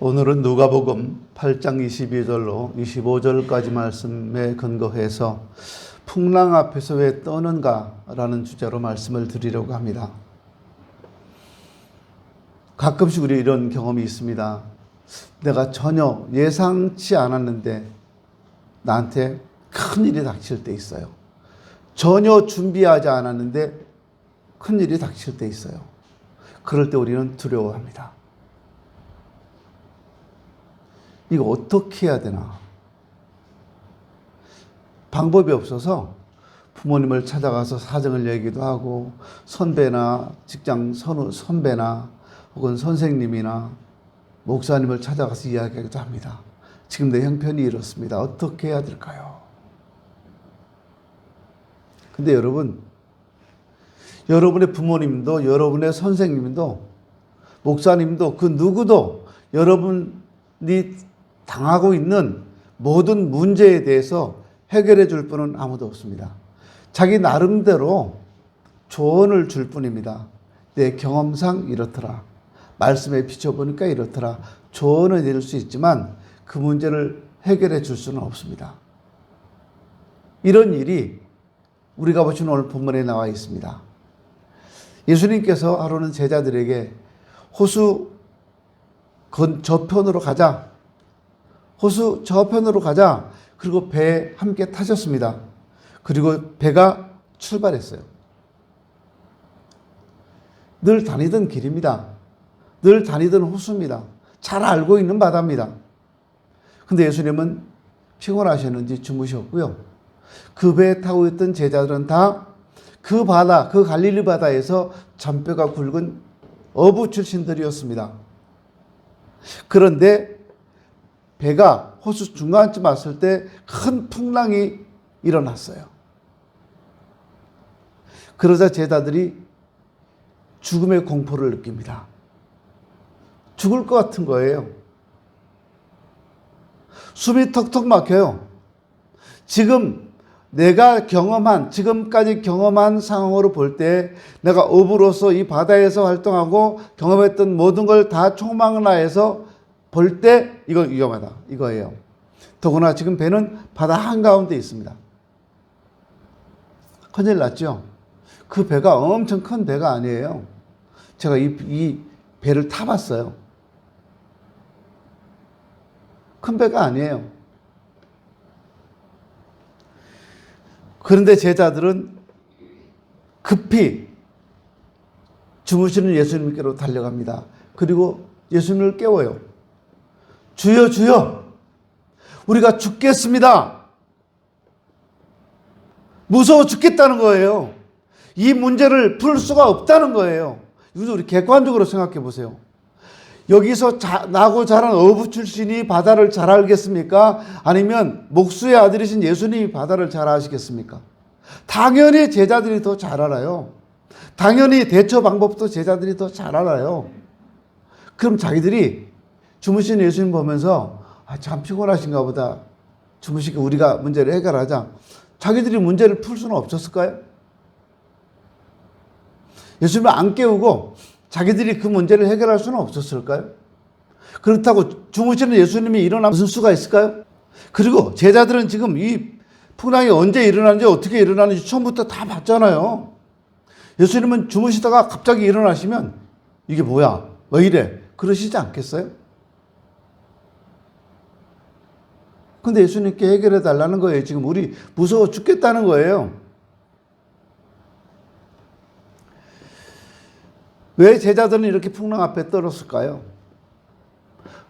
오늘은 누가복음 8장 22절로 25절까지 말씀에 근거해서 풍랑 앞에서 왜 떠는가라는 주제로 말씀을 드리려고 합니다. 가끔씩 우리 이런 경험이 있습니다. 내가 전혀 예상치 않았는데 나한테 큰일이 닥칠 때 있어요. 전혀 준비하지 않았는데 큰일이 닥칠 때 있어요. 그럴 때 우리는 두려워합니다. 이거 어떻게 해야 되나? 방법이 없어서 부모님을 찾아가서 사정을 얘기도 하고 선배나 직장 선배나 혹은 선생님이나 목사님을 찾아가서 이야기하기도 합니다. 지금 내 형편이 이렇습니다. 어떻게 해야 될까요? 근데 여러분의 부모님도 여러분의 선생님도 목사님도 그 누구도 여러분이 당하고 있는 모든 문제에 대해서 해결해 줄 분은 아무도 없습니다. 자기 나름대로 조언을 줄 뿐입니다. 내 경험상 이렇더라. 말씀에 비춰보니까 이렇더라. 조언을 내릴 수 있지만 그 문제를 해결해 줄 수는 없습니다. 이런 일이 우리가 보시는 오늘 본문에 나와 있습니다. 예수님께서 하루는 제자들에게 호수 저편으로 가자. 호수 저편으로 가자. 그리고 배에 함께 타셨습니다. 그리고 배가 출발했어요. 늘 다니던 길입니다. 늘 다니던 호수입니다. 잘 알고 있는 바다입니다. 근데 예수님은 피곤하셨는지 주무셨고요. 그 배에 타고 있던 제자들은 다 그 바다, 그 갈릴리 바다에서 잔뼈가 굵은 어부 출신들이었습니다. 그런데 배가 호수 중간쯤 왔을 때 큰 풍랑이 일어났어요. 그러자 제자들이 죽음의 공포를 느낍니다. 죽을 것 같은 거예요. 숨이 턱턱 막혀요. 지금까지 경험한 상황으로 볼 때 내가 어부로서 이 바다에서 활동하고 경험했던 모든 걸 다 총망라해서 볼 때 이거 위험하다. 이거예요. 더구나 지금 배는 바다 한가운데 있습니다. 큰일 났죠? 그 배가 엄청 큰 배가 아니에요. 제가 이 배를 타봤어요. 큰 배가 아니에요. 그런데 제자들은 급히 주무시는 예수님께로 달려갑니다. 그리고 예수님을 깨워요. 주여, 주여, 우리가 죽겠습니다. 무서워 죽겠다는 거예요. 이 문제를 풀 수가 없다는 거예요. 이것도 우리 객관적으로 생각해 보세요. 여기서 나고 자란 어부 출신이 바다를 잘 알겠습니까? 아니면 목수의 아들이신 예수님이 바다를 잘 아시겠습니까? 당연히 제자들이 더 잘 알아요. 당연히 대처 방법도 제자들이 더 잘 알아요. 그럼 자기들이 주무시는 예수님 보면서 참 피곤하신가 보다. 주무시게 우리가 문제를 해결하자. 자기들이 문제를 풀 수는 없었을까요? 예수님을 안 깨우고 자기들이 그 문제를 해결할 수는 없었을까요? 그렇다고 주무시는 예수님이 일어나 무슨 수가 있을까요? 그리고 제자들은 지금 이 풍랑이 언제 일어나는지 어떻게 일어나는지 처음부터 다 봤잖아요. 예수님은 주무시다가 갑자기 일어나시면 이게 뭐야? 왜 이래? 그러시지 않겠어요? 근데 예수님께 해결해 달라는 거예요. 지금 우리 무서워 죽겠다는 거예요. 왜 제자들은 이렇게 풍랑 앞에 떨었을까요?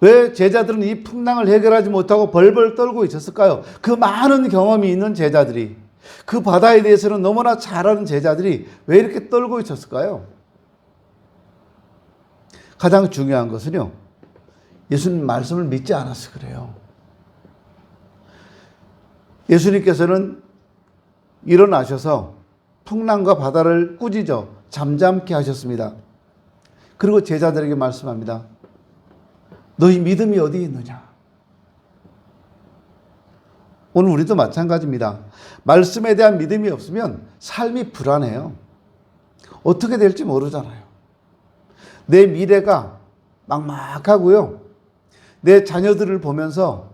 왜 제자들은 이 풍랑을 해결하지 못하고 벌벌 떨고 있었을까요? 그 많은 경험이 있는 제자들이, 그 바다에 대해서는 너무나 잘 아는 제자들이 왜 이렇게 떨고 있었을까요? 가장 중요한 것은요, 예수님 말씀을 믿지 않아서 그래요. 예수님께서는 일어나셔서 풍랑과 바다를 꾸짖어 잠잠케 하셨습니다. 그리고 제자들에게 말씀합니다. 너희 믿음이 어디 있느냐? 오늘 우리도 마찬가지입니다. 말씀에 대한 믿음이 없으면 삶이 불안해요. 어떻게 될지 모르잖아요. 내 미래가 막막하고요. 내 자녀들을 보면서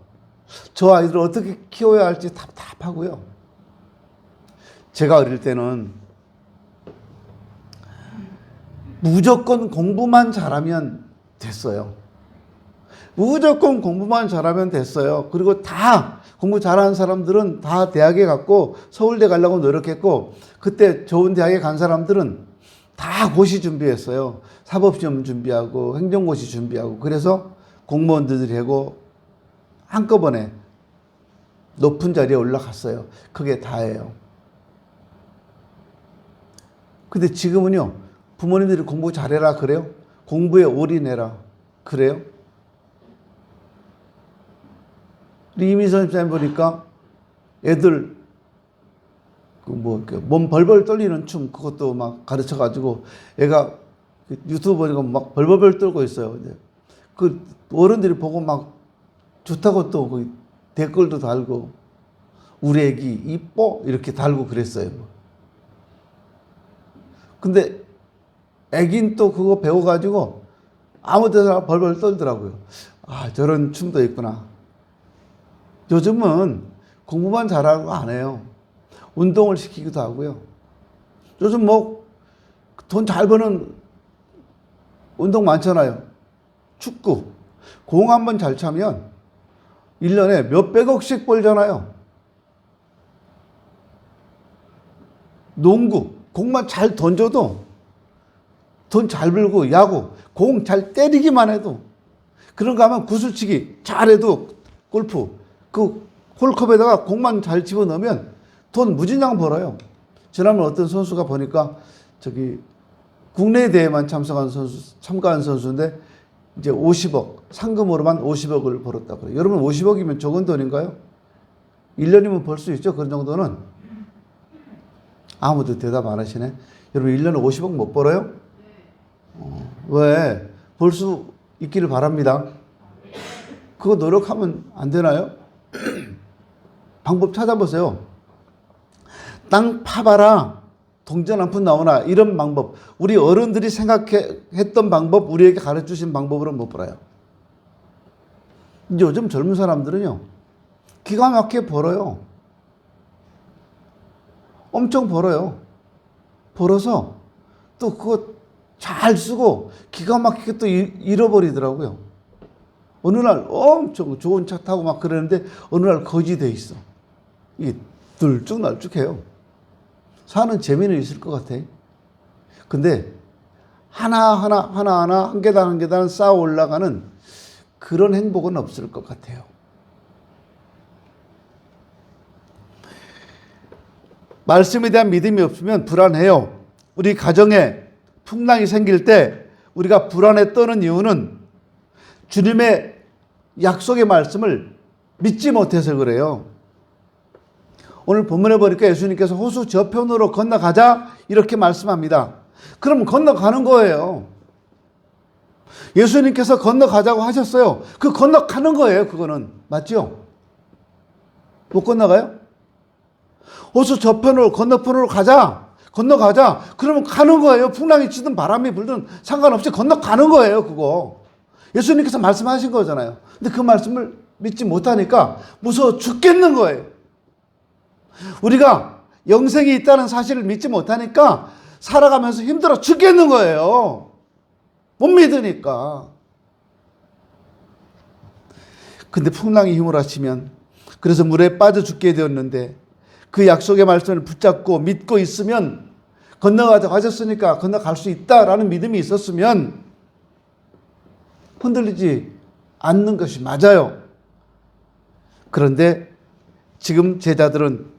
저 아이들을 어떻게 키워야 할지 답답하고요. 제가 어릴 때는 무조건 공부만 잘하면 됐어요. 무조건 공부만 잘하면 됐어요. 그리고 다 공부 잘하는 사람들은 다 대학에 갔고 서울대 가려고 노력했고, 그때 좋은 대학에 간 사람들은 다 고시 준비했어요. 사법시험 준비하고 행정고시 준비하고. 그래서 공무원들이 하고 한꺼번에 높은 자리에 올라갔어요. 그게 다예요. 근데 지금은요, 부모님들이 공부 잘해라 그래요? 공부에 올인해라 그래요? 우리 이미선 집사님 보니까 애들 몸 벌벌 떨리는 춤, 그것도 막 가르쳐 가지고 애가 유튜브 보니까 막 벌벌 떨고 있어요. 근데 그 어른들이 보고 막 좋다고 또 댓글도 달고 우리 애기 이뻐 이렇게 달고 그랬어요. 근데 애긴 또 그거 배워가지고 아무 데나 벌벌 떨더라고요. 아, 저런 춤도 있구나. 요즘은 공부만 잘하고 안 해요. 운동을 시키기도 하고요. 요즘 뭐 돈 잘 버는 운동 많잖아요. 축구. 공 한 번 잘 차면 1년에 몇백억씩 벌잖아요. 농구. 공만 잘 던져도 돈 잘 벌고, 야구. 공 잘 때리기만 해도. 그런 거 하면 구슬치기 잘해도, 골프. 그 홀컵에다가 공만 잘 집어넣으면 돈 무진장 벌어요. 지난번 어떤 선수가 보니까 국내 대회만 참가한 선수인데 이제 50억, 상금으로만 50억을 벌었다고 그래요. 여러분 50억이면 적은 돈인가요? 1년이면 벌 수 있죠. 그런 정도는. 아무도 대답 안 하시네. 여러분 1년에 50억 못 벌어요? 왜? 벌 수 있기를 바랍니다. 그거 노력하면 안 되나요? 방법 찾아보세요. 땅 파봐라. 동전 한 푼 나오나. 이런 방법. 우리 어른들이 생각했던 방법, 우리에게 가르쳐주신 방법으로 못 벌어요. 요즘 젊은 사람들은요, 기가 막히게 벌어요. 엄청 벌어요. 벌어서 또 그거 잘 쓰고 기가 막히게 또 잃어버리더라고요. 어느 날 엄청 좋은 차 타고 막 그러는데 어느 날 거지 돼 있어. 이게 들쭉날쭉해요. 사는 재미는 있을 것 같아. 근데 하나하나 한 계단 쌓아 올라가는 그런 행복은 없을 것 같아요. 말씀에 대한 믿음이 없으면 불안해요. 우리 가정에 풍랑이 생길 때 우리가 불안에 떠는 이유는 주님의 약속의 말씀을 믿지 못해서 그래요. 오늘 본문에 보니까 예수님께서 호수 저편으로 건너가자 이렇게 말씀합니다. 그럼 건너가는 거예요. 예수님께서 건너가자고 하셨어요. 그 건너가는 거예요. 그거는 맞죠? 못 건너가요? 호수 저편으로 건너편으로 건너가자. 그러면 가는 거예요. 풍랑이 치든 바람이 불든 상관없이 건너가는 거예요. 그거 예수님께서 말씀하신 거잖아요. 근데 그 말씀을 믿지 못하니까 무서워 죽겠는 거예요. 우리가 영생이 있다는 사실을 믿지 못하니까 살아가면서 힘들어 죽겠는 거예요. 못 믿으니까. 근데 풍랑이 휘몰아치면, 그래서 물에 빠져 죽게 되었는데 그 약속의 말씀을 붙잡고 믿고 있으면, 건너가자고 하셨으니까 건너갈 수 있다라는 믿음이 있었으면 흔들리지 않는 것이 맞아요. 그런데 지금 제자들은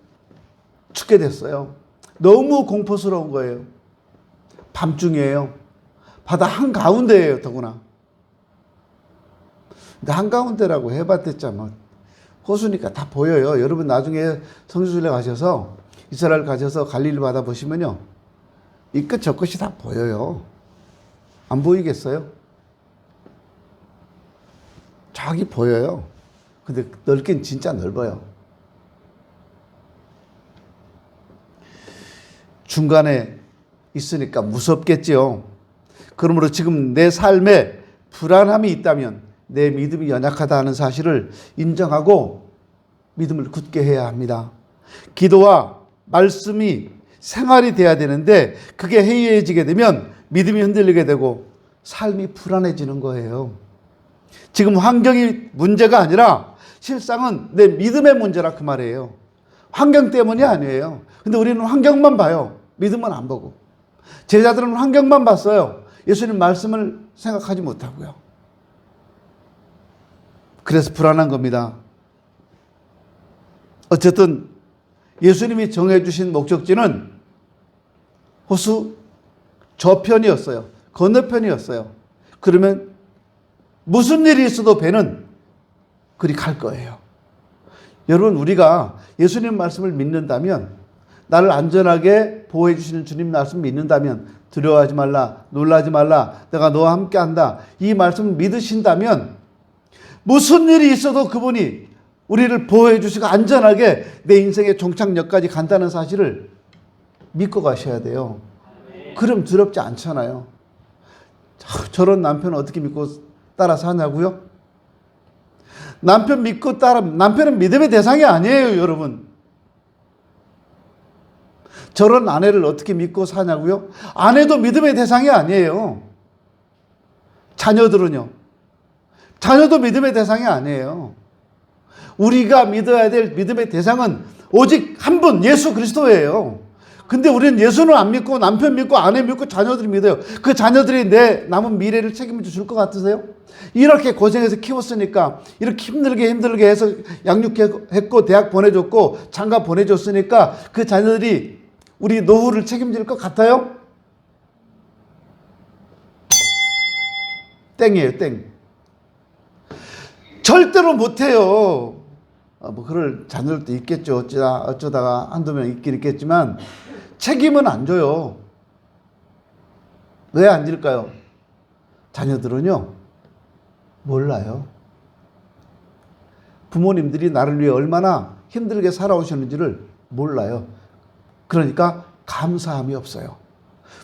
죽게 됐어요. 너무 공포스러운 거예요. 밤중이에요. 바다 한가운데예요. 더구나. 근데 한가운데라고 해봤댔자 뭐 호수니까 다 보여요. 여러분 나중에 성지순례 가셔서 이스라엘 가셔서 갈릴리 바다 보시면요, 이 끝 저 끝이 다 보여요. 안 보이겠어요? 저기 보여요. 근데 넓긴 진짜 넓어요. 중간에 있으니까 무섭겠지요. 그러므로 지금 내 삶에 불안함이 있다면 내 믿음이 연약하다 하는 사실을 인정하고 믿음을 굳게 해야 합니다. 기도와 말씀이 생활이 돼야 되는데 그게 해이해지게 되면 믿음이 흔들리게 되고 삶이 불안해지는 거예요. 지금 환경이 문제가 아니라 실상은 내 믿음의 문제라 그 말이에요. 환경 때문이 아니에요. 근데 우리는 환경만 봐요. 믿음은 안 보고. 제자들은 환경만 봤어요. 예수님 말씀을 생각하지 못하고요. 그래서 불안한 겁니다. 어쨌든 예수님이 정해주신 목적지는 호수 저편이었어요. 건너편이었어요. 그러면 무슨 일이 있어도 배는 그리 갈 거예요. 여러분, 우리가 예수님 말씀을 믿는다면, 나를 안전하게 보호해 주시는 주님 말씀 믿는다면, 두려워하지 말라, 놀라지 말라, 내가 너와 함께 한다, 이 말씀을 믿으신다면 무슨 일이 있어도 그분이 우리를 보호해 주시고 안전하게 내 인생의 종착역까지 간다는 사실을 믿고 가셔야 돼요. 그럼 두렵지 않잖아요. 저런 남편은 어떻게 믿고 따라 사냐고요? 남편 믿고 따라, 남편은 믿음의 대상이 아니에요, 여러분. 저런 아내를 어떻게 믿고 사냐고요? 아내도 믿음의 대상이 아니에요. 자녀들은요? 자녀도 믿음의 대상이 아니에요. 우리가 믿어야 될 믿음의 대상은 오직 한 분, 예수 그리스도예요. 근데 우리는 예수는 안 믿고 남편 믿고 아내 믿고 자녀들이 믿어요. 그 자녀들이 내 남은 미래를 책임져 줄 것 같으세요? 이렇게 고생해서 키웠으니까, 이렇게 힘들게 해서 양육했고 대학 보내줬고 장가 보내줬으니까 그 자녀들이 우리 노후를 책임질 것 같아요? 땡이에요, 땡. 절대로 못해요. 뭐 그럴 자녀들도 있겠죠. 어쩌다가 한두 명 있긴 있겠지만 책임은 안 져요. 왜 안 질까요? 자녀들은요, 몰라요. 부모님들이 나를 위해 얼마나 힘들게 살아오셨는지를 몰라요. 그러니까 감사함이 없어요.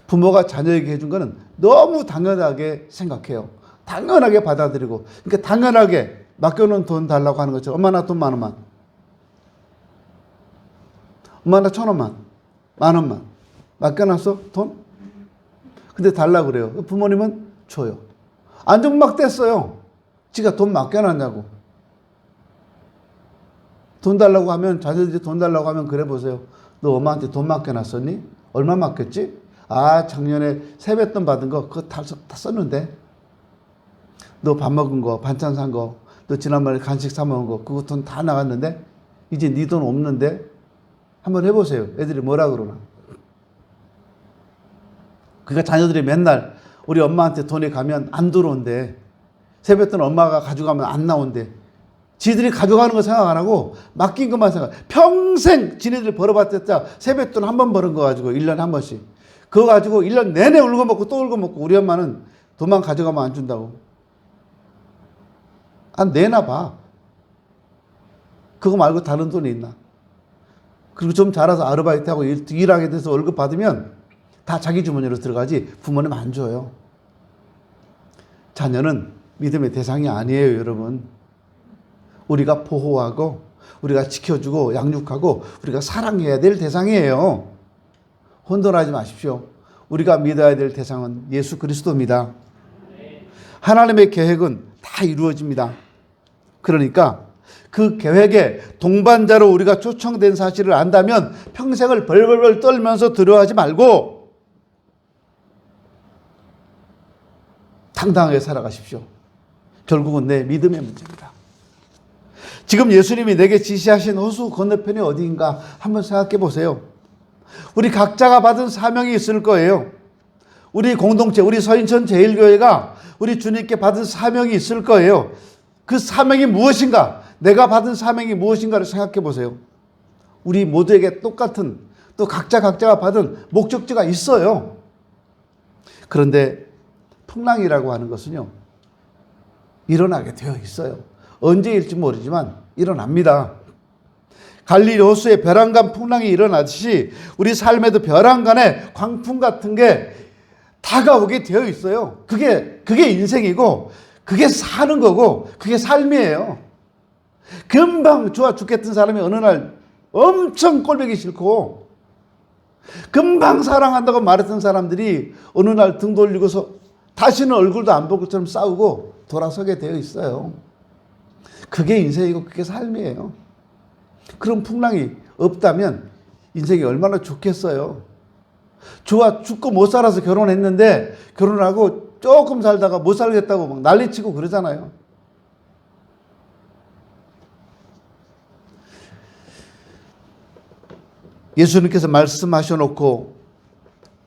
부모가 자녀에게 해준 거는 너무 당연하게 생각해요. 당연하게 받아들이고, 그러니까 당연하게 맡겨놓은 돈 달라고 하는 것처럼, 엄마 나 돈 10,000원만, 엄마 나 1,000원만, 10,000원만 맡겨놨어 돈? 근데 달라고 그래요. 부모님은 줘요. 안정막 됐어요. 지가 돈 맡겨놨냐고. 돈 달라고 하면, 자녀들이 돈 달라고 하면 그래 보세요. 너 엄마한테 돈 맡겨놨었니? 얼마 맡겼지? 아, 작년에 세뱃돈 받은 거 그거 다 썼는데. 너 밥 먹은 거, 반찬 산 거, 너 지난번에 간식 사 먹은 거, 그거 돈 다 나갔는데? 이제 네 돈 없는데? 한번 해보세요. 애들이 뭐라 그러나. 그러니까 자녀들이 맨날 우리 엄마한테 돈이 가면 안 들어온대. 세뱃돈 엄마가 가져가면 안 나온대. 지들이 가져가는 거 생각 안 하고 맡긴 것만 생각. 평생 지네들이 벌어봤자 세뱃돈 한 번 버는 거 가지고 1년에 한 번씩. 그거 가지고 1년 내내 울고 먹고 또 울고 먹고, 우리 엄마는 돈만 가져가면 안 준다고. 안 내나 봐. 그거 말고 다른 돈이 있나? 그리고 좀 자라서 아르바이트하고 일하게 돼서 월급 받으면 다 자기 주머니로 들어가지 부모님 안 줘요. 자녀는 믿음의 대상이 아니에요, 여러분. 우리가 보호하고 우리가 지켜주고 양육하고 우리가 사랑해야 될 대상이에요. 혼돈하지 마십시오. 우리가 믿어야 될 대상은 예수 그리스도입니다. 하나님의 계획은 다 이루어집니다. 그러니까 그 계획에 동반자로 우리가 초청된 사실을 안다면 평생을 벌벌벌 떨면서 두려워하지 말고 당당하게 살아가십시오. 결국은 내 믿음의 문제입니다. 지금 예수님이 내게 지시하신 호수 건너편이 어디인가 한번 생각해 보세요. 우리 각자가 받은 사명이 있을 거예요. 우리 공동체, 우리 서인천 제일교회가 우리 주님께 받은 사명이 있을 거예요. 그 사명이 무엇인가? 내가 받은 사명이 무엇인가를 생각해 보세요. 우리 모두에게 똑같은, 또 각자가 받은 목적지가 있어요. 그런데 풍랑이라고 하는 것은요, 일어나게 되어 있어요. 언제일지 모르지만 일어납니다. 갈릴리 호수에 벼랑간 풍랑이 일어나듯이 우리 삶에도 벼랑간에 광풍 같은 게 다가오게 되어 있어요. 그게 인생이고, 그게 사는 거고 그게 삶이에요. 금방 좋아 죽겠던 사람이 어느 날 엄청 꼴보기 싫고 금방 사랑한다고 말했던 사람들이 어느 날 등 돌리고서 다시는 얼굴도 안 볼 것처럼 싸우고 돌아서게 되어 있어요. 그게 인생이고 그게 삶이에요. 그런 풍랑이 없다면 인생이 얼마나 좋겠어요. 좋아 죽고 못 살아서 결혼했는데 결혼하고 조금 살다가 못 살겠다고 막 난리치고 그러잖아요. 예수님께서 말씀하셔놓고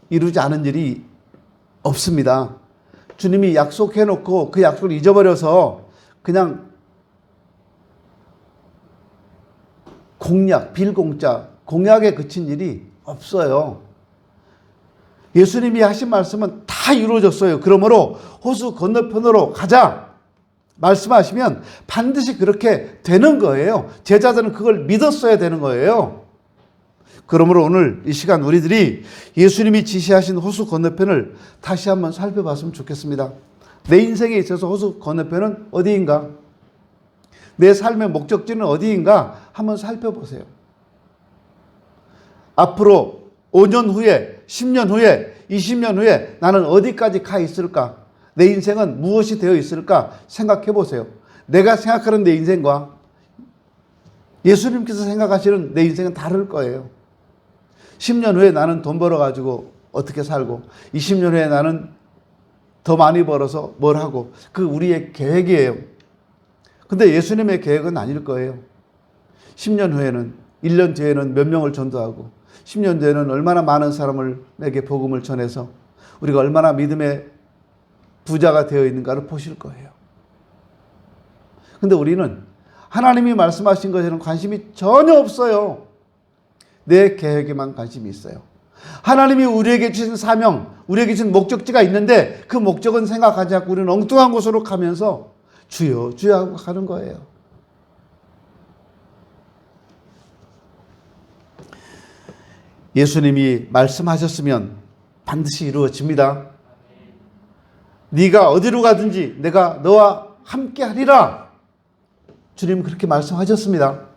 이루지 않은 일이 없습니다. 주님이 약속해놓고 그 약속을 잊어버려서 그냥 공약, 빌공짜, 공약에 그친 일이 없어요. 예수님이 하신 말씀은 다 이루어졌어요. 그러므로 호수 건너편으로 가자 말씀하시면 반드시 그렇게 되는 거예요. 제자들은 그걸 믿었어야 되는 거예요. 그러므로 오늘 이 시간 우리들이 예수님이 지시하신 호수 건너편을 다시 한번 살펴봤으면 좋겠습니다. 내 인생에 있어서 호수 건너편은 어디인가? 내 삶의 목적지는 어디인가? 한번 살펴보세요. 앞으로 5년 후에, 10년 후에, 20년 후에 나는 어디까지 가 있을까? 내 인생은 무엇이 되어 있을까? 생각해 보세요. 내가 생각하는 내 인생과 예수님께서 생각하시는 내 인생은 다를 거예요. 10년 후에 나는 돈 벌어가지고 어떻게 살고 20년 후에 나는 더 많이 벌어서 뭘 하고 그 우리의 계획이에요. 근데 예수님의 계획은 아닐 거예요. 10년 후에는 1년 뒤에는 몇 명을 전도하고 10년 뒤에는 얼마나 많은 사람에게 복음을 전해서 우리가 얼마나 믿음의 부자가 되어 있는가를 보실 거예요. 근데 우리는 하나님이 말씀하신 것에는 관심이 전혀 없어요. 내 계획에만 관심이 있어요. 하나님이 우리에게 주신 사명, 우리에게 주신 목적지가 있는데 그 목적은 생각하지 않고 우리는 엉뚱한 곳으로 가면서 주여 주여 하고 가는 거예요. 예수님이 말씀하셨으면 반드시 이루어집니다. 네가 어디로 가든지 내가 너와 함께 하리라. 주님 그렇게 말씀하셨습니다.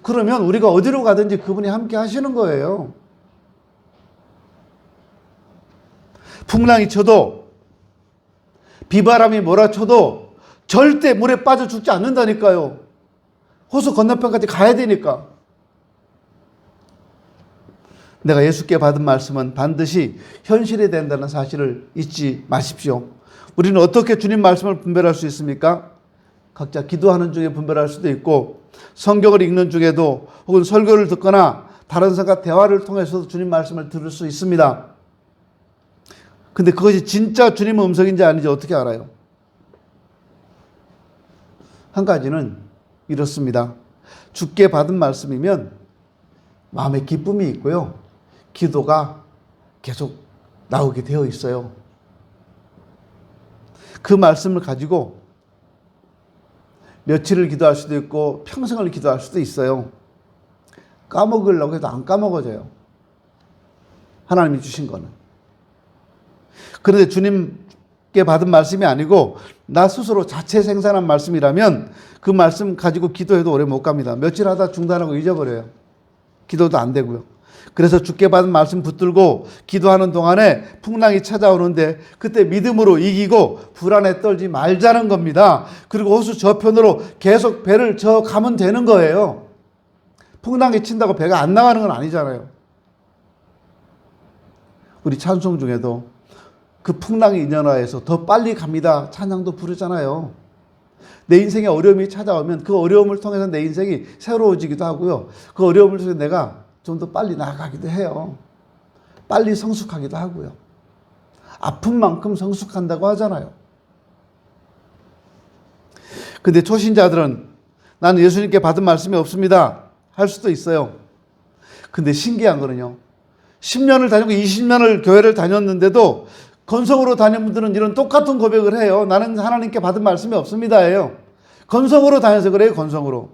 그러면 우리가 어디로 가든지 그분이 함께 하시는 거예요. 풍랑이 쳐도 비바람이 몰아쳐도 절대 물에 빠져 죽지 않는다니까요. 호수 건너편까지 가야 되니까. 내가 예수께 받은 말씀은 반드시 현실이 된다는 사실을 잊지 마십시오. 우리는 어떻게 주님 말씀을 분별할 수 있습니까? 각자 기도하는 중에 분별할 수도 있고 성경을 읽는 중에도 혹은 설교를 듣거나 다른 사람과 대화를 통해서도 주님 말씀을 들을 수 있습니다. 근데 그것이 진짜 주님의 음성인지 아닌지 어떻게 알아요? 한 가지는 이렇습니다. 주께 받은 말씀이면 마음에 기쁨이 있고요. 기도가 계속 나오게 되어 있어요. 그 말씀을 가지고 며칠을 기도할 수도 있고 평생을 기도할 수도 있어요. 까먹으려고 해도 안 까먹어져요. 하나님이 주신 거는. 그런데 주님께 받은 말씀이 아니고 나 스스로 자체 생산한 말씀이라면 그 말씀 가지고 기도해도 오래 못 갑니다. 며칠 하다 중단하고 잊어버려요. 기도도 안 되고요. 그래서 주께 받은 말씀 붙들고 기도하는 동안에 풍랑이 찾아오는데 그때 믿음으로 이기고 불안에 떨지 말자는 겁니다. 그리고 호수 저편으로 계속 배를 저 가면 되는 거예요. 풍랑이 친다고 배가 안 나가는 건 아니잖아요. 우리 찬송 중에도 그 풍랑이 인연화해서 더 빨리 갑니다 찬양도 부르잖아요. 내 인생에 어려움이 찾아오면 그 어려움을 통해서 내 인생이 새로워지기도 하고요. 그 어려움을 통해서 내가 좀 더 빨리 나아가기도 해요. 빨리 성숙하기도 하고요. 아픈 만큼 성숙한다고 하잖아요. 근데 초신자들은 나는 예수님께 받은 말씀이 없습니다 할 수도 있어요. 근데 신기한 거는요. 10년을 다니고 20년을 교회를 다녔는데도 건성으로 다니는 분들은 이런 똑같은 고백을 해요. 나는 하나님께 받은 말씀이 없습니다예요. 건성으로 다녀서 그래요. 건성으로.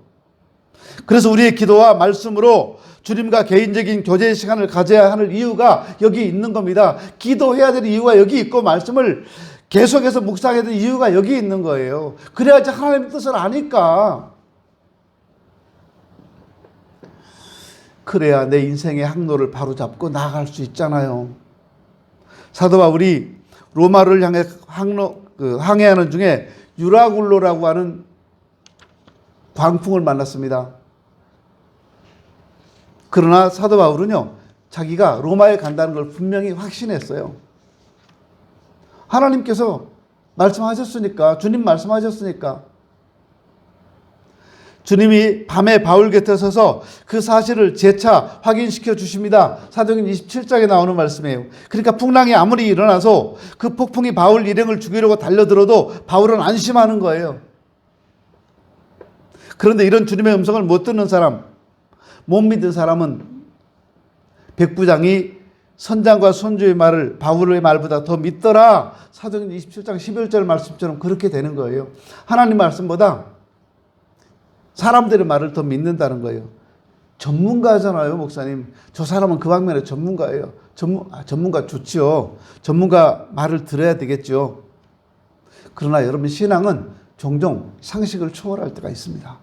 그래서 우리의 기도와 말씀으로 주님과 개인적인 교제의 시간을 가져야 하는 이유가 여기 있는 겁니다. 기도해야 될 이유가 여기 있고 말씀을 계속해서 묵상해야 될 이유가 여기 있는 거예요. 그래야지 하나님의 뜻을 아니까. 그래야 내 인생의 항로를 바로잡고 나아갈 수 있잖아요. 사도 바울이 로마를 향해 항해하는 중에 유라굴로라고 하는 광풍을 만났습니다. 그러나 사도 바울은요, 자기가 로마에 간다는 걸 분명히 확신했어요. 하나님께서 말씀하셨으니까, 주님 말씀하셨으니까. 주님이 밤에 바울 곁에 서서 그 사실을 재차 확인시켜 주십니다. 사도행전 27장에 나오는 말씀이에요. 그러니까 풍랑이 아무리 일어나서 그 폭풍이 바울 일행을 죽이려고 달려들어도 바울은 안심하는 거예요. 그런데 이런 주님의 음성을 못 듣는 사람, 못 믿은 사람은 백부장이 선장과 선주의 말을 바울의 말보다 더 믿더라. 사도행전 27장 11절 말씀처럼 그렇게 되는 거예요. 하나님 말씀보다 사람들의 말을 더 믿는다는 거예요. 전문가잖아요, 목사님. 저 사람은 그 방면에 전문가예요. 전문가 좋지요. 전문가 말을 들어야 되겠죠. 그러나 여러분, 신앙은 종종 상식을 초월할 때가 있습니다.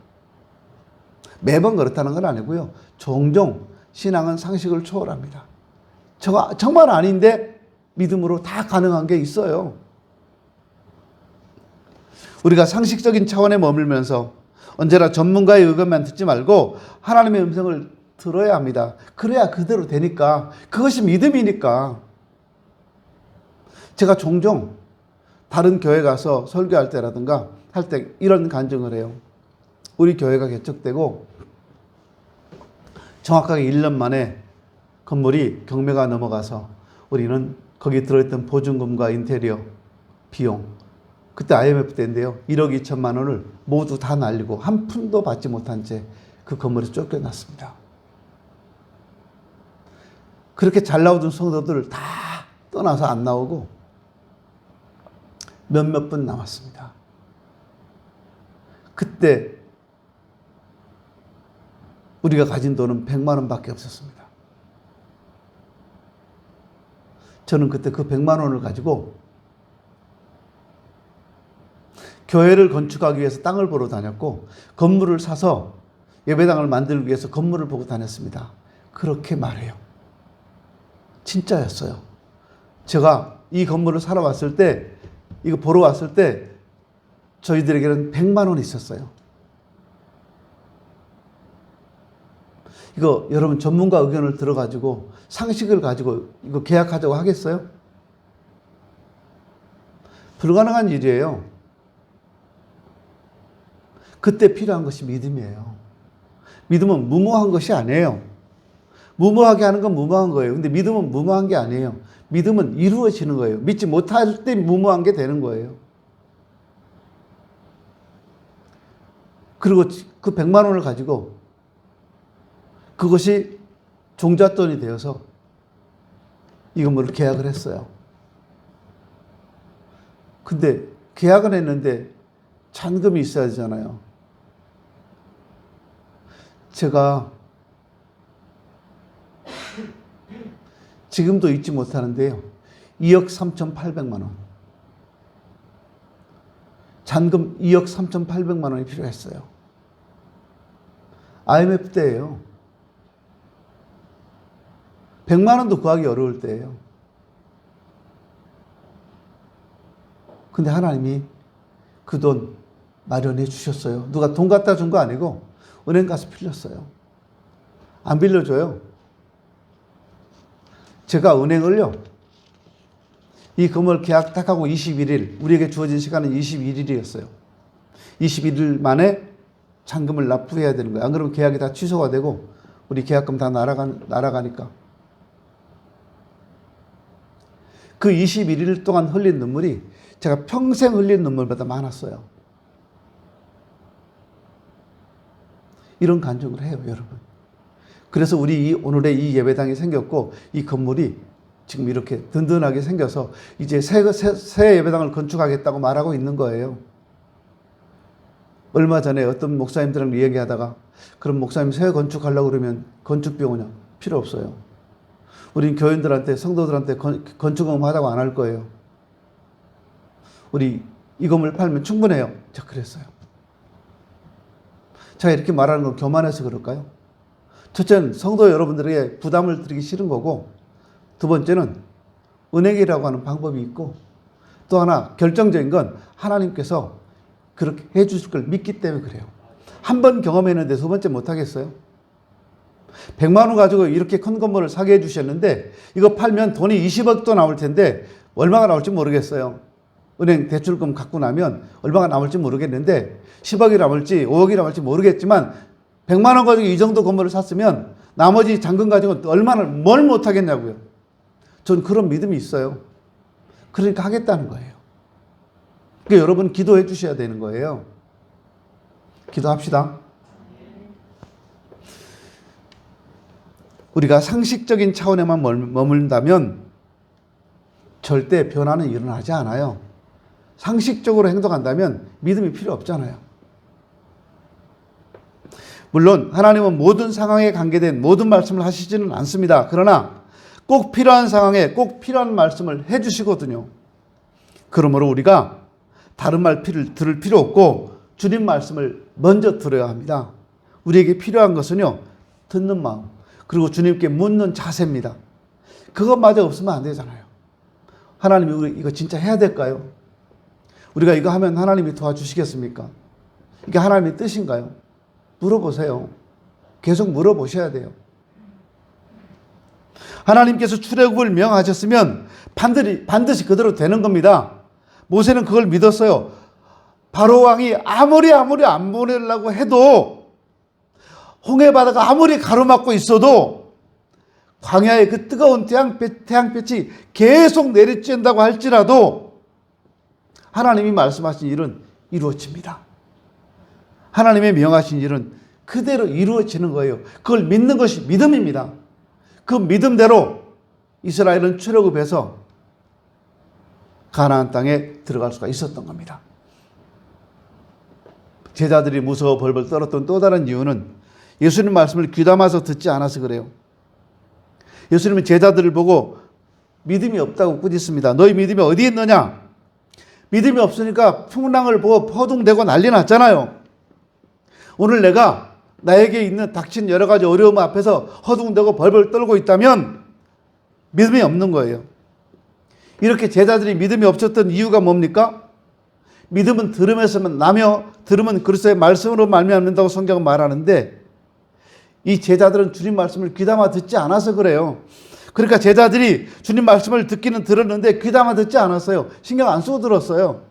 매번 그렇다는 건 아니고요. 종종 신앙은 상식을 초월합니다. 정말 아닌데 믿음으로 다 가능한 게 있어요. 우리가 상식적인 차원에 머물면서 언제나 전문가의 의견만 듣지 말고 하나님의 음성을 들어야 합니다. 그래야 그대로 되니까. 그것이 믿음이니까. 제가 종종 다른 교회 가서 설교할 때라든가 할 때 이런 간증을 해요. 우리 교회가 개척되고 정확하게 1년 만에 건물이 경매가 넘어가서 우리는 거기 들어있던 보증금과 인테리어 비용, 그때 IMF 때인데요, 1억 2천만 원을 모두 다 날리고 한 푼도 받지 못한 채 그 건물에서 쫓겨났습니다. 그렇게 잘 나오던 성도들 다 떠나서 안 나오고 몇몇 분 남았습니다. 그때 우리가 가진 돈은 100만 원밖에 없었습니다. 저는 그때 그 100만 원을 가지고 교회를 건축하기 위해서 땅을 보러 다녔고 건물을 사서 예배당을 만들기 위해서 건물을 보고 다녔습니다. 그렇게 말해요. 진짜였어요. 제가 이 건물을 사러 왔을 때, 이거 보러 왔을 때 저희들에게는 100만 원이 있었어요. 이거 여러분 전문가 의견을 들어가지고 상식을 가지고 이거 계약하자고 하겠어요? 불가능한 일이에요. 그때 필요한 것이 믿음이에요. 믿음은 무모한 것이 아니에요. 무모하게 하는 건 무모한 거예요. 근데 믿음은 무모한 게 아니에요. 믿음은 이루어지는 거예요. 믿지 못할 때 무모한 게 되는 거예요. 그리고 그 100만 원을 가지고 그것이 종잣돈이 되어서 이 건물을 계약을 했어요. 근데 계약은 했는데 잔금이 있어야 되잖아요. 제가 지금도 잊지 못하는데요, 2억 3,800만 원. 잔금 2억 3,800만 원이 필요했어요. IMF 때예요. 100만 원도 구하기 어려울 때예요. 근데 하나님이 그 돈 마련해 주셨어요. 누가 돈 갖다 준 거 아니고 은행 가서 빌렸어요. 안 빌려줘요. 제가 은행을요, 이 건물 계약 딱 하고 21일, 우리에게 주어진 시간은 21일이었어요. 21일 만에 잔금을 납부해야 되는 거예요. 안 그러면 계약이 다 취소가 되고 우리 계약금 다 날아가니까. 그 21일 동안 흘린 눈물이 제가 평생 흘린 눈물보다 많았어요. 이런 간증을 해요, 여러분. 그래서 우리 오늘의 이 예배당이 생겼고 이 건물이 지금 이렇게 든든하게 생겨서 이제 새 예배당을 건축하겠다고 말하고 있는 거예요. 얼마 전에 어떤 목사님들랑 얘기하다가, 그럼 목사님 새 건축하려고 그러면 건축 비용은요? 필요 없어요. 우린 교인들한테, 성도들한테 건축금 하다고 안 할 거예요. 우리 이 건물 팔면 충분해요. 저 그랬어요. 제가 이렇게 말하는 건 교만해서 그럴까요? 첫째는 성도 여러분들에게 부담을 드리기 싫은 거고, 두 번째는 은행이라고 하는 방법이 있고, 또 하나 결정적인 건 하나님께서 그렇게 해 주실 걸 믿기 때문에 그래요. 한 번 경험했는데 두 번째 못 하겠어요? 100만 원 가지고 이렇게 큰 건물을 사게 해 주셨는데 이거 팔면 돈이 20억도 나올 텐데 얼마가 나올지 모르겠어요. 은행 대출금 갖고 나면 얼마가 남을지 모르겠는데 10억이 남을지 5억이 남을지 모르겠지만 100만 원 가지고 이 정도 건물을 샀으면 나머지 잔금 가지고 얼마나 뭘 못 하겠냐고요. 전 그런 믿음이 있어요. 그러니까 하겠다는 거예요. 그러니까 여러분 기도해 주셔야 되는 거예요. 기도합시다. 우리가 상식적인 차원에만 머물다면 절대 변화는 일어나지 않아요. 상식적으로 행동한다면 믿음이 필요 없잖아요. 물론 하나님은 모든 상황에 관계된 모든 말씀을 하시지는 않습니다. 그러나 꼭 필요한 상황에 꼭 필요한 말씀을 해주시거든요. 그러므로 우리가 다른 말 들을 필요 없고 주님 말씀을 먼저 들어야 합니다. 우리에게 필요한 것은요, 듣는 마음, 그리고 주님께 묻는 자세입니다. 그것마저 없으면 안 되잖아요. 하나님이 우리 이거 진짜 해야 될까요? 우리가 이거 하면 하나님이 도와주시겠습니까? 이게 하나님의 뜻인가요? 물어보세요. 계속 물어보셔야 돼요. 하나님께서 출애굽을 명하셨으면 반드시 그대로 되는 겁니다. 모세는 그걸 믿었어요. 바로 왕이 아무리 안 보내려고 해도, 홍해 바다가 아무리 가로막고 있어도, 광야의 그 뜨거운 태양빛이 계속 내리쬐는다고 할지라도 하나님이 말씀하신 일은 이루어집니다. 하나님의 명하신 일은 그대로 이루어지는 거예요. 그걸 믿는 것이 믿음입니다. 그 믿음대로 이스라엘은 출애굽해서 가나안 땅에 들어갈 수가 있었던 겁니다. 제자들이 무서워 벌벌 떨었던 또 다른 이유는 예수님 말씀을 귀담아서 듣지 않아서 그래요. 예수님은 제자들을 보고 믿음이 없다고 꾸짖습니다. 너희 믿음이 어디 있느냐? 믿음이 없으니까 풍랑을 보고 허둥대고 난리 났잖아요. 오늘 내가 나에게 있는 닥친 여러 가지 어려움 앞에서 허둥대고 벌벌 떨고 있다면 믿음이 없는 거예요. 이렇게 제자들이 믿음이 없었던 이유가 뭡니까? 믿음은 들음에서만 나며 들음은 그리스도의 말씀으로 말미암는다고 성경은 말하는데, 이 제자들은 주님 말씀을 귀담아 듣지 않아서 그래요. 그러니까 제자들이 주님 말씀을 듣기는 들었는데 귀담아 듣지 않았어요. 신경 안 쓰고 들었어요.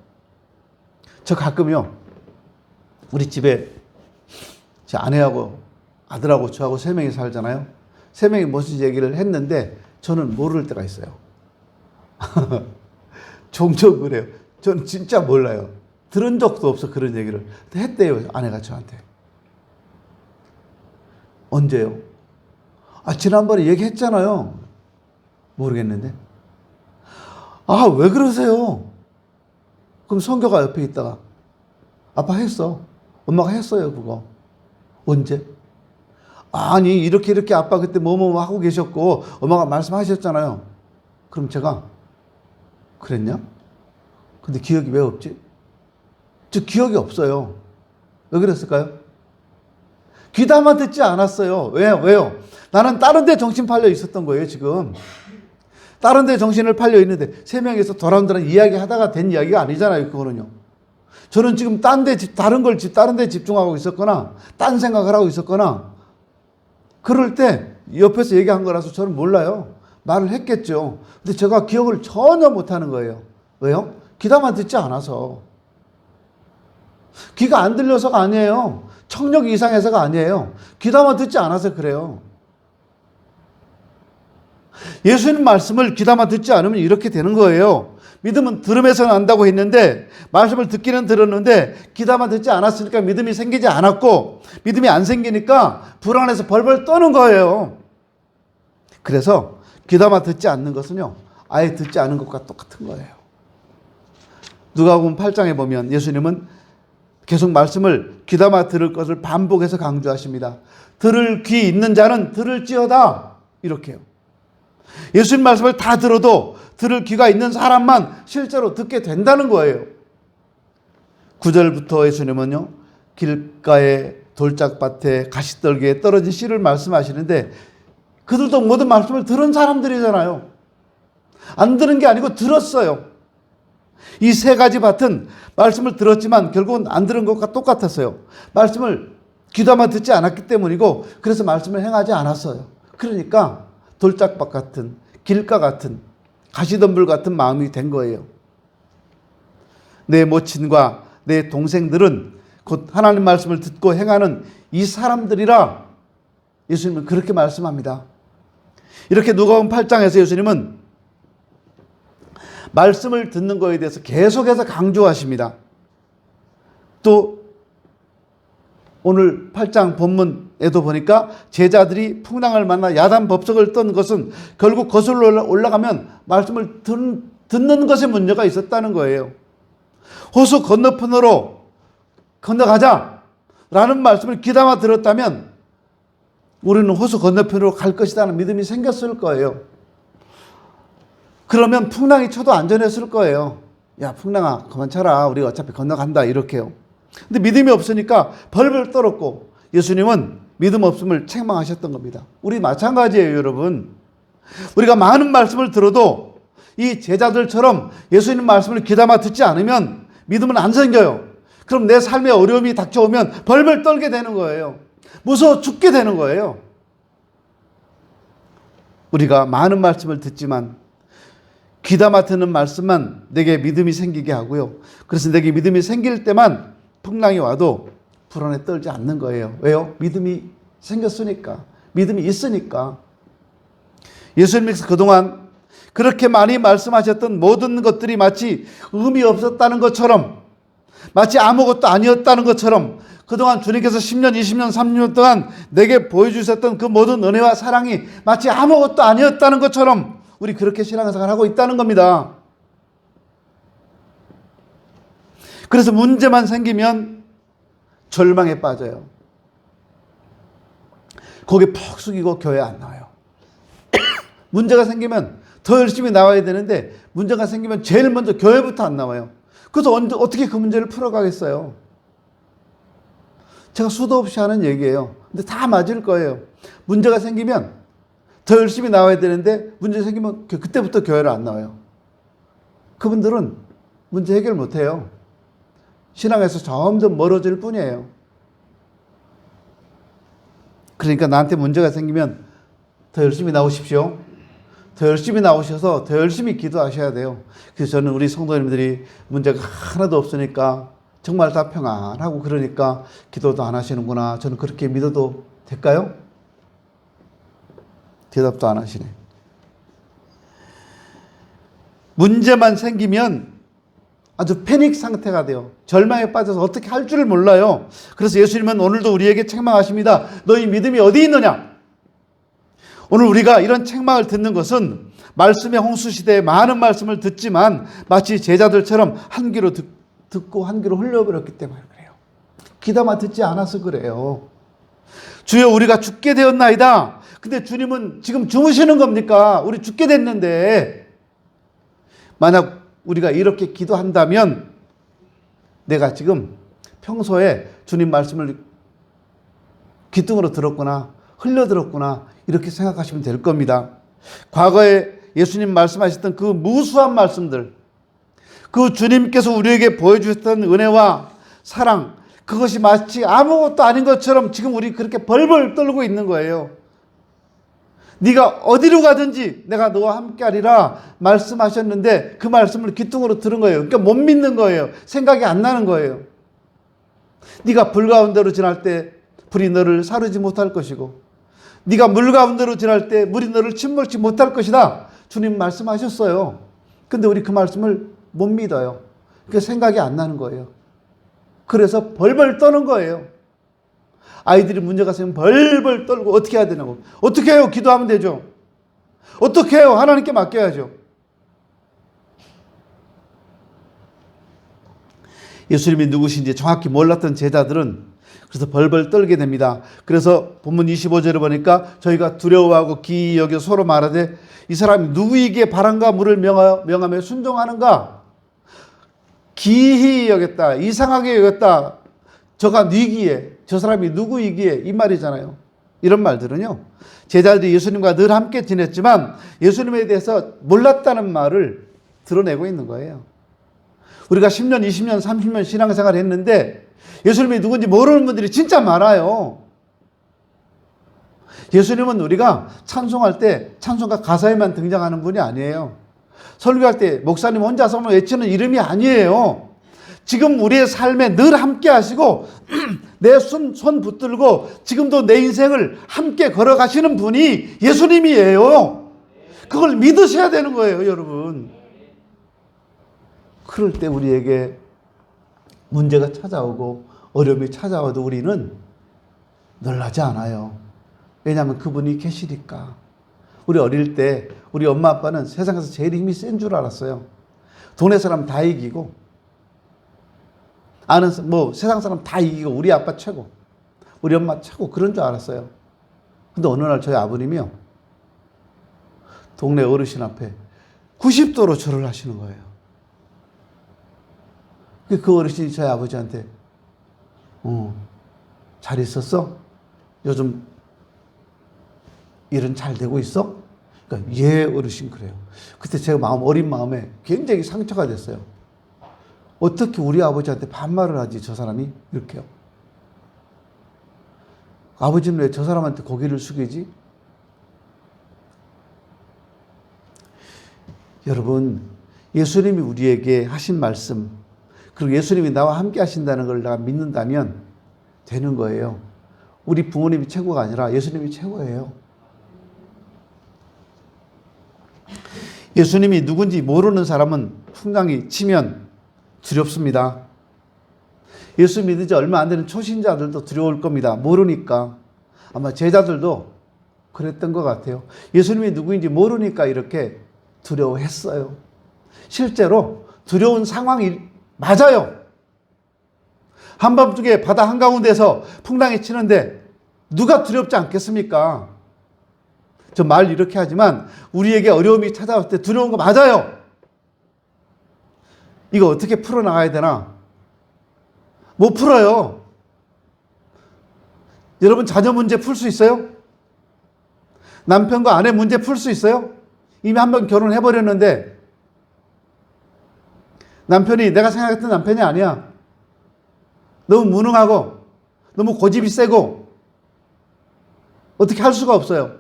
저 가끔요, 우리 집에 제 아내하고 아들하고 저하고 3명이 살잖아요. 3명이 무슨 얘기를 했는데 저는 모를 때가 있어요. 종종 그래요. 저는 진짜 몰라요. 들은 적도 없어, 그런 얘기를. 했대요, 아내가 저한테. 언제요? 지난번에 얘기했잖아요. 모르겠는데. 왜 그러세요? 그럼 성교가 옆에 있다가, 아빠 했어. 엄마가 했어요, 그거. 언제? 아니, 이렇게 아빠 그때 뭐뭐 하고 계셨고, 엄마가 말씀하셨잖아요. 그럼 제가, 그랬냐? 근데 기억이 왜 없지? 저 기억이 없어요. 왜 그랬을까요? 귀담아 듣지 않았어요. 왜요? 나는 다른 데 정신 팔려 있었던 거예요, 지금. 다른 데 정신을 팔려 있는데, 3명이서 도란도란 이야기하다가 된 이야기가 아니잖아요, 그거는요. 저는 지금 다른 데 집중하고 있었거나, 딴 생각을 하고 있었거나, 그럴 때 옆에서 얘기한 거라서 저는 몰라요. 말을 했겠죠. 근데 제가 기억을 전혀 못 하는 거예요. 왜요? 귀담아 듣지 않아서. 귀가 안 들려서가 아니에요. 청력이 이상해서가 아니에요. 귀담아 듣지 않아서 그래요. 예수님 말씀을 귀담아 듣지 않으면 이렇게 되는 거예요. 믿음은 들음에서 난다고 했는데, 말씀을 듣기는 들었는데 귀담아 듣지 않았으니까 믿음이 생기지 않았고, 믿음이 안 생기니까 불안해서 벌벌 떠는 거예요. 그래서 귀담아 듣지 않는 것은요, 아예 듣지 않은 것과 똑같은 거예요. 누가복음 8장에 보면 예수님은 계속 말씀을 귀담아 들을 것을 반복해서 강조하십니다. 들을 귀 있는 자는 들을지어다, 이렇게요. 예수님 말씀을 다 들어도 들을 귀가 있는 사람만 실제로 듣게 된다는 거예요. 9절부터 예수님은요, 길가에 돌짝밭에 가시떨기에 떨어진 씨를 말씀하시는데, 그들도 모든 말씀을 들은 사람들이잖아요. 안 들은 게 아니고 들었어요. 이 세 가지 밭은 말씀을 들었지만 결국은 안 들은 것과 똑같았어요. 말씀을 귀담아 듣지 않았기 때문이고, 그래서 말씀을 행하지 않았어요. 그러니까 돌짝밭 같은, 길가 같은, 가시덤불 같은 마음이 된 거예요. 내 모친과 내 동생들은 곧 하나님 말씀을 듣고 행하는 이 사람들이라 예수님은 그렇게 말씀합니다. 이렇게 누가복음 8장에서 예수님은 말씀을 듣는 것에 대해서 계속해서 강조하십니다. 또 오늘 8장 본문에도 보니까 제자들이 풍랑을 만나 야단 법석을 떤 것은 결국 거슬러 올라가면 말씀을 듣는 것에 문제가 있었다는 거예요. 호수 건너편으로 건너가자 라는 말씀을 귀담아 들었다면 우리는 호수 건너편으로 갈 것이라는 믿음이 생겼을 거예요. 그러면 풍랑이 쳐도 안전했을 거예요. 야, 풍랑아 그만 쳐라, 우리가 어차피 건너간다, 이렇게요. 근데 믿음이 없으니까 벌벌 떨었고, 예수님은 믿음 없음을 책망하셨던 겁니다. 우리 마찬가지예요, 여러분. 우리가 많은 말씀을 들어도 이 제자들처럼 예수님 말씀을 귀담아 듣지 않으면 믿음은 안 생겨요. 그럼 내 삶에 어려움이 닥쳐오면 벌벌 떨게 되는 거예요. 무서워 죽게 되는 거예요. 우리가 많은 말씀을 듣지만 귀담아 듣는 말씀만 내게 믿음이 생기게 하고요. 그래서 내게 믿음이 생길 때만 풍랑이 와도 불안에 떨지 않는 거예요. 왜요? 믿음이 생겼으니까. 믿음이 있으니까. 예수님께서 그동안 그렇게 많이 말씀하셨던 모든 것들이 마치 의미 없었다는 것처럼, 마치 아무것도 아니었다는 것처럼, 그동안 주님께서 10년, 20년, 30년 동안 내게 보여주셨던 그 모든 은혜와 사랑이 마치 아무것도 아니었다는 것처럼 우리 그렇게 신앙생활을 하고 있다는 겁니다. 그래서 문제만 생기면 절망에 빠져요. 거기 푹 숙이고 교회 안 나와요. 문제가 생기면 더 열심히 나와야 되는데 문제가 생기면 제일 먼저 교회부터 안 나와요. 그래서 어떻게 그 문제를 풀어가겠어요? 제가 수도 없이 하는 얘기예요. 근데 다 맞을 거예요. 문제가 생기면 더 열심히 나와야 되는데 문제 생기면 그때부터 교회를 안 나와요. 그분들은 문제 해결 못해요. 신앙에서 점점 멀어질 뿐이에요. 그러니까 나한테 문제가 생기면 더 열심히 나오십시오. 더 열심히 나오셔서 더 열심히 기도하셔야 돼요. 그래서 저는 우리 성도님들이 문제가 하나도 없으니까 정말 다 평안하고 그러니까 기도도 안 하시는구나, 저는 그렇게 믿어도 될까요? 대답도 안 하시네. 문제만 생기면 아주 패닉 상태가 돼요. 절망에 빠져서 어떻게 할 줄을 몰라요. 그래서 예수님은 오늘도 우리에게 책망하십니다. 너희 믿음이 어디 있느냐? 오늘 우리가 이런 책망을 듣는 것은 말씀의 홍수 시대에 많은 말씀을 듣지만 마치 제자들처럼 한 귀로 듣고 한 귀로 흘려버렸기 때문에 그래요. 귀담아 듣지 않아서 그래요. 주여 우리가 죽게 되었나이다. 근데 주님은 지금 주무시는 겁니까? 우리 죽게 됐는데. 만약 우리가 이렇게 기도한다면 내가 지금 평소에 주님 말씀을 귀등으로 들었구나, 흘려들었구나, 이렇게 생각하시면 될 겁니다. 과거에 예수님 말씀하셨던 그 무수한 말씀들, 그 주님께서 우리에게 보여주셨던 은혜와 사랑, 그것이 마치 아무것도 아닌 것처럼 지금 우리 그렇게 벌벌 떨고 있는 거예요. 네가 어디로 가든지 내가 너와 함께하리라 말씀하셨는데 그 말씀을 귀뚱으로 들은 거예요. 그러니까 못 믿는 거예요. 생각이 안 나는 거예요. 네가 불 가운데로 지날 때 불이 너를 사르지 못할 것이고 네가 물 가운데로 지날 때 물이 너를 침몰치 못할 것이다. 주님 말씀하셨어요. 근데 우리 그 말씀을 못 믿어요. 그러니까 생각이 안 나는 거예요. 그래서 벌벌 떠는 거예요. 아이들이 문제가 생기면 벌벌 떨고 어떻게 해야 되냐고. 어떻게 해요? 기도하면 되죠. 어떻게 해요? 하나님께 맡겨야죠. 예수님이 누구신지 정확히 몰랐던 제자들은 그래서 벌벌 떨게 됩니다. 그래서 본문 25절에 보니까 저희가 두려워하고 기이 여겨 서로 말하되 이 사람이 누구에게 바람과 물을 명하며 순종하는가? 기이 여겼다. 이상하게 여겼다. 저가 뉘기에 저 사람이 누구이기에 이 말이잖아요. 이런 말들은요. 제자들이 예수님과 늘 함께 지냈지만 예수님에 대해서 몰랐다는 말을 드러내고 있는 거예요. 우리가 10년, 20년, 30년 신앙생활 했는데 예수님이 누군지 모르는 분들이 진짜 많아요. 예수님은 우리가 찬송할 때 찬송가 가사에만 등장하는 분이 아니에요. 설교할 때 목사님 혼자서 외치는 이름이 아니에요. 지금 우리의 삶에 늘 함께 하시고 내 손 붙들고 지금도 내 인생을 함께 걸어가시는 분이 예수님이에요. 그걸 믿으셔야 되는 거예요, 여러분. 그럴 때 우리에게 문제가 찾아오고 어려움이 찾아와도 우리는 놀라지 않아요. 왜냐하면 그분이 계시니까. 우리 어릴 때 우리 엄마 아빠는 세상에서 제일 힘이 센 줄 알았어요. 동네 사람 다 이기고 아는 세상 사람 다 이기고 우리 아빠 최고, 우리 엄마 최고 그런 줄 알았어요. 근데 어느 날 저희 아버님이요, 동네 어르신 앞에 90도로 절을 하시는 거예요. 그 어르신이 저희 아버지한테 잘 있었어? 요즘 일은 잘 되고 있어? 그러니까 예 어르신 그래요. 그때 제가 어린 마음에 굉장히 상처가 됐어요. 어떻게 우리 아버지한테 반말을 하지 저 사람이? 이렇게요. 아버지는 왜 저 사람한테 고개를 숙이지? 여러분, 예수님이 우리에게 하신 말씀, 그리고 예수님이 나와 함께 하신다는 걸 내가 믿는다면 되는 거예요. 우리 부모님이 최고가 아니라 예수님이 최고예요. 예수님이 누군지 모르는 사람은 풍랑이 치면 두렵습니다. 예수 믿은 지 얼마 안 되는 초신자들도 두려울 겁니다. 모르니까. 아마 제자들도 그랬던 것 같아요. 예수님이 누구인지 모르니까 이렇게 두려워했어요. 실제로 두려운 상황이 맞아요. 한밤중에 바다 한가운데서 풍랑이 치는데 누가 두렵지 않겠습니까? 저 말 이렇게 하지만 우리에게 어려움이 찾아올 때 두려운 거 맞아요. 이거 어떻게 풀어나가야 되나? 못 풀어요. 여러분 자녀 문제 풀 수 있어요? 남편과 아내 문제 풀 수 있어요? 이미 한 번 결혼해버렸는데 남편이 내가 생각했던 남편이 아니야. 너무 무능하고 너무 고집이 세고 어떻게 할 수가 없어요.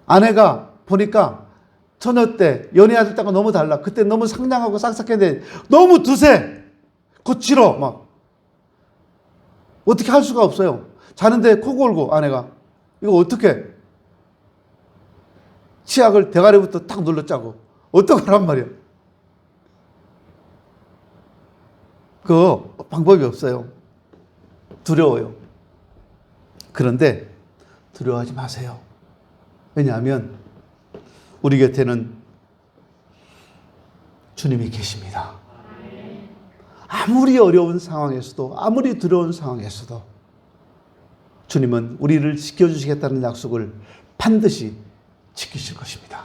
아내가 보니까 처녀 때 연애할 때가 너무 달라. 그때 너무 상냥하고 싹싹했는데 너무 두세. 거칠어 막. 어떻게 할 수가 없어요. 자는데 코 골고 아내가. 이거 어떻게? 치약을 대가리부터 탁 눌러 짜고. 어떡하란 말이야. 그 방법이 없어요. 두려워요. 그런데 두려워하지 마세요. 왜냐하면 우리 곁에는 주님이 계십니다. 아무리 어려운 상황에서도 아무리 두려운 상황에서도 주님은 우리를 지켜주시겠다는 약속을 반드시 지키실 것입니다.